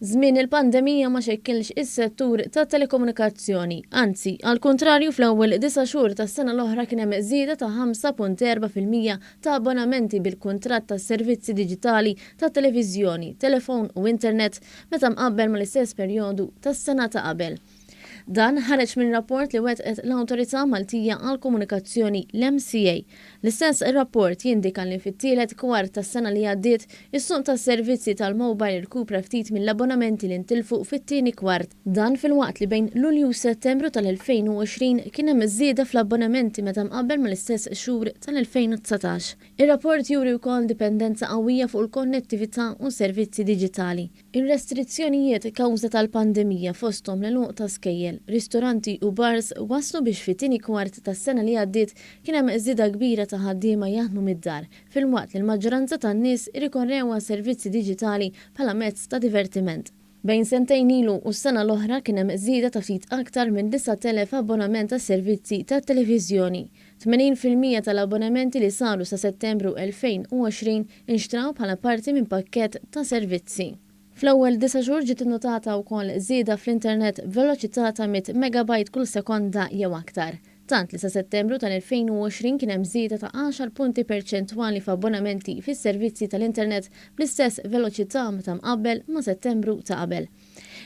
Żmien il-pandemija ma xekkilx is-settur tat telekomunikazzjoni, anzi, għal kontrarju fl-ewwel 9 xhur tas-sena l-oħra kien hemm żieda ta' 5.4% ta' abbonamenti bil-kuntratt tas-servizzi diġitali ta' televiżjoni, telefon u internet meta mqabbel mal-istess perjodu tas-sena ta' qabel. Dan ħareġ minn rapport li wetqet l-Awtorità Maltija għall-Komunikazzjoni l-MCA. L-istess rapport jindika li fit-tielet kwart tas-sena li għaddiet is-suq tas-servizzi tal-mobile irkupra ftit mill-abbonamenti li ntilfu fit-tieni kwart. Dan fil-waqt li bejn Lulju u Settembru tal-2020 kien hemm żieda fl-abbonamenti meta mqabbel mal-istess xhur tal-2019. Ir-rapport juri wkoll dipendenza qawwija fuq il-konnettività u servizzi diġitali. Ir-restrizzjonijiet kawża tal-pandemija fosthom l-għluq ta' skejjel, ristoranti u bars waslu biex fit-tieni kwart tas-sena li għaddiet kien hemm żieda kbira ta' ħaddiema jaħdmu mid-dar, filwaqt li l-maġġoranza tan-nies irrikorrew għal servizzi diġitali bħala mezz ta' divertiment. Bejn sentejn ilu u s-sena l-oħra kien hemm żieda ta' ftit aktar minn 9,000 abbonament ta' servizzi ta' televiżjoni. 80% tal-abbonamenti li saru sa' Settembru 2020 inxtraw bħala parti minn pakkett ta' servizzi. Fl-ewwel 9 xhur ġiet innotata wkoll żieda fl-internet veloċità ta' 100 megabajt kull sekonda jew aktar. Tant li sa' Settembru tal-2020 kien hemm żieda ta' 10 punti perċentwali f'abbonamenti fis-servizzi tal-internet bl-istess veloċità meta mqabbel ma' Settembru ta' qabel.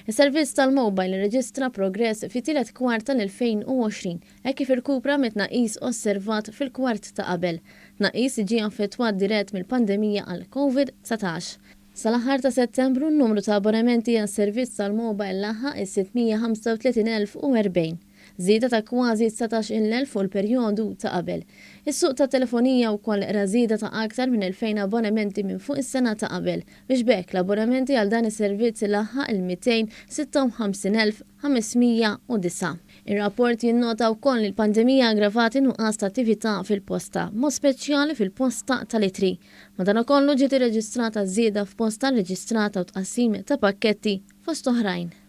Is-servizz tal-mobile irreġistra progress fit-tielet kwart tal-2020 hekk kif irkupra mit-tnaqqis osservat fil-kwart ta' qabel. Tnaqqis ġie affettwat dirett mill-pandemija għal COVID-19. Sal-aħħar ta' Settembru n-numru ta' abbonamenti għas servizz tal-mobile laħħaq is-635,040, żieda ta' kważi 19,000 fuq il-perjodu ta' qabel. Is-suq ta' telefonija wkoll ra żieda ta' aktar minn 2,000 abbonamenti minn fuq is-sena ta' qabel biex bekk l-abbonamenti għal dan is-servizz laħħaq il-256,509. Ir-rapport jinnota wkoll li l-pandemija aggravati nuqqas ta' attività fil-posta, mod speċjali fil-posta tal-itri. Madankollu ġiet irreġistrata żieda f'posta reġistrata u tqassim ta' pakketti fost oħrajn.